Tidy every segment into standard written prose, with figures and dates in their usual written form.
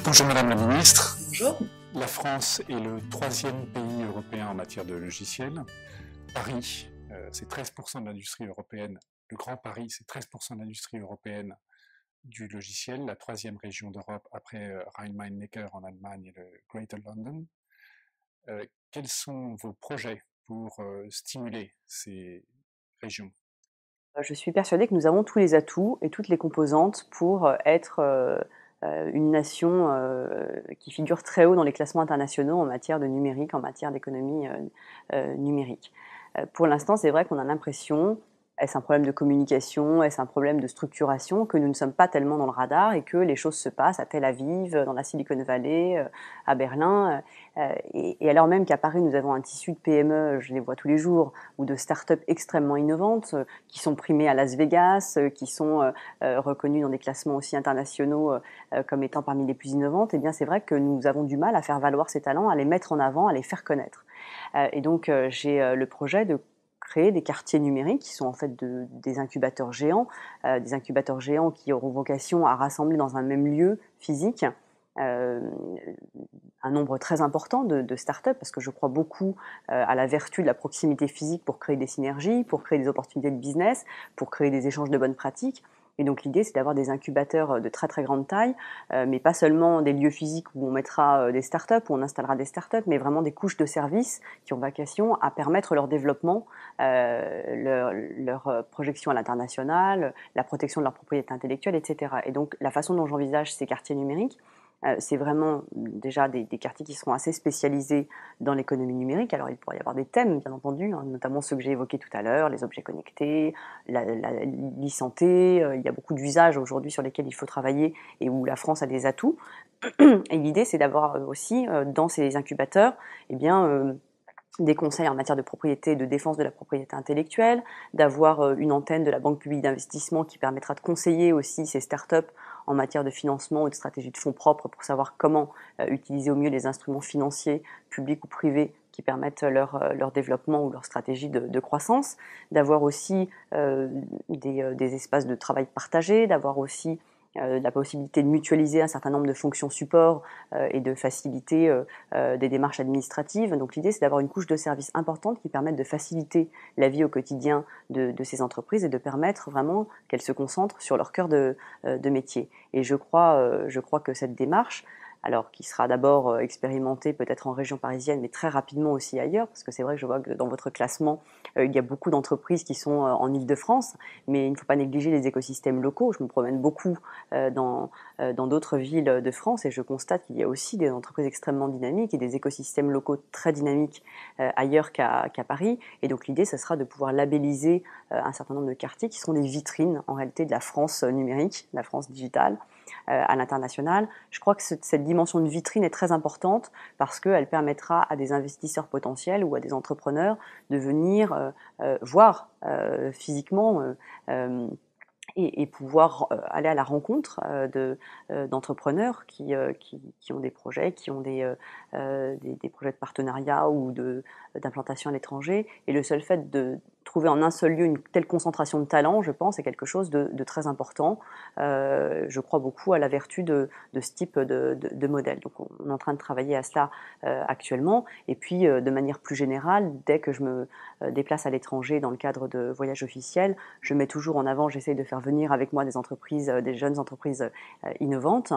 Bonjour Madame la Ministre. Bonjour. La France est le 3e pays européen en matière de logiciels. Paris, c'est 13% de l'industrie européenne. Le Grand Paris, c'est 13% de l'industrie européenne du logiciel, la 3e région d'Europe après Rhein-Main-Neckar en Allemagne et le Greater London. Quels sont vos projets pour stimuler ces régions? Je suis persuadée que nous avons tous les atouts et toutes les composantes pour être une nation qui figure très haut dans les classements internationaux en matière de numérique, en matière d'économie numérique. Pour l'instant, c'est vrai qu'on a l'impression, est-ce un problème de communication, est-ce un problème de structuration, que nous ne sommes pas tellement dans le radar et que les choses se passent à Tel Aviv, dans la Silicon Valley, à Berlin. Et alors même qu'à Paris, nous avons un tissu de PME, je les vois tous les jours, ou de start-up extrêmement innovantes, qui sont primées à Las Vegas, qui sont reconnues dans des classements aussi internationaux comme étant parmi les plus innovantes, eh bien c'est vrai que nous avons du mal à faire valoir ces talents, à les mettre en avant, à les faire connaître. Et donc j'ai le projet de créer des quartiers numériques qui sont en fait des incubateurs géants qui auront vocation à rassembler dans un même lieu physique un nombre très important de startups, parce que je crois beaucoup à la vertu de la proximité physique pour créer des synergies, pour créer des opportunités de business, pour créer des échanges de bonnes pratiques. Et donc l'idée, c'est d'avoir des incubateurs de très très grande taille, mais pas seulement des lieux physiques où on mettra des startups, où on installera des startups, mais vraiment des couches de services qui ont vocation à permettre leur développement, leur projection à l'international, la protection de leur propriété intellectuelle, etc. Et donc la façon dont j'envisage ces quartiers numériques, c'est vraiment déjà des quartiers qui seront assez spécialisés dans l'économie numérique. Alors il pourrait y avoir des thèmes, bien entendu, hein, notamment ceux que j'ai évoqués tout à l'heure, les objets connectés, l'e-santé. Il y a beaucoup d'usages aujourd'hui sur lesquels il faut travailler et où la France a des atouts. Et l'idée, c'est d'avoir aussi dans ces incubateurs, eh bien, des conseils en matière de propriété et de défense de la propriété intellectuelle, d'avoir une antenne de la Banque publique d'investissement qui permettra de conseiller aussi ces startups en matière de financement ou de stratégie de fonds propres pour savoir comment utiliser au mieux les instruments financiers, publics ou privés, qui permettent leur développement ou leur stratégie de croissance, d'avoir aussi des espaces de travail partagés, d'avoir aussi la possibilité de mutualiser un certain nombre de fonctions support et de faciliter des démarches administratives. Donc l'idée, c'est d'avoir une couche de services importante qui permette de faciliter la vie au quotidien de ces entreprises et de permettre vraiment qu'elles se concentrent sur leur cœur de métier. Et je crois que cette démarche, alors qui sera d'abord expérimentée peut-être en région parisienne, mais très rapidement aussi ailleurs, parce que c'est vrai que je vois que dans votre classement, il y a beaucoup d'entreprises qui sont en Île-de-France, mais il ne faut pas négliger les écosystèmes locaux. Je me promène beaucoup dans d'autres villes de France et je constate qu'il y a aussi des entreprises extrêmement dynamiques et des écosystèmes locaux très dynamiques ailleurs qu'à Paris. Et donc l'idée, ce sera de pouvoir labelliser un certain nombre de quartiers qui seront des vitrines en réalité de la France numérique, de la France digitale, à l'international. Je crois que cette dimension de vitrine est très importante parce qu'elle permettra à des investisseurs potentiels ou à des entrepreneurs de venir voir physiquement et pouvoir aller à la rencontre d'entrepreneurs qui ont des projets, qui ont des projets de partenariat ou d'implantation à l'étranger. Et le seul fait de trouver en un seul lieu une telle concentration de talents, je pense, est quelque chose de très important. Je crois beaucoup à la vertu de ce type de modèle. Donc on est en train de travailler à cela actuellement. Et puis, de manière plus générale, dès que je me déplace à l'étranger dans le cadre de voyages officiels, je mets toujours en avant, j'essaye de faire venir avec moi des entreprises, des jeunes entreprises innovantes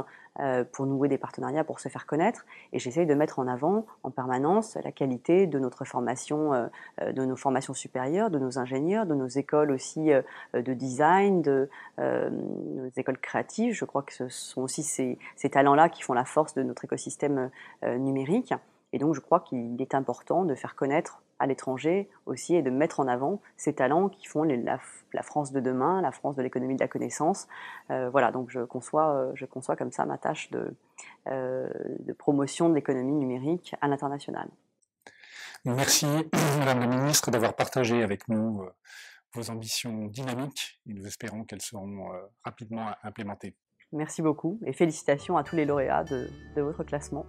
pour nouer des partenariats, pour se faire connaître. Et j'essaye de mettre en avant en permanence la qualité de notre formation, de nos formations supérieures, de nos ingénieurs, de nos écoles aussi de design, de nos écoles créatives. Je crois que ce sont aussi ces talents-là qui font la force de notre écosystème numérique. Et donc je crois qu'il est important de faire connaître à l'étranger aussi et de mettre en avant ces talents qui font la France de demain, la France de l'économie de la connaissance. Voilà, donc je conçois comme ça ma tâche de promotion de l'économie numérique à l'international. Merci Madame la Ministre d'avoir partagé avec nous vos ambitions dynamiques et nous espérons qu'elles seront rapidement implémentées. Merci beaucoup et félicitations à tous les lauréats de votre classement.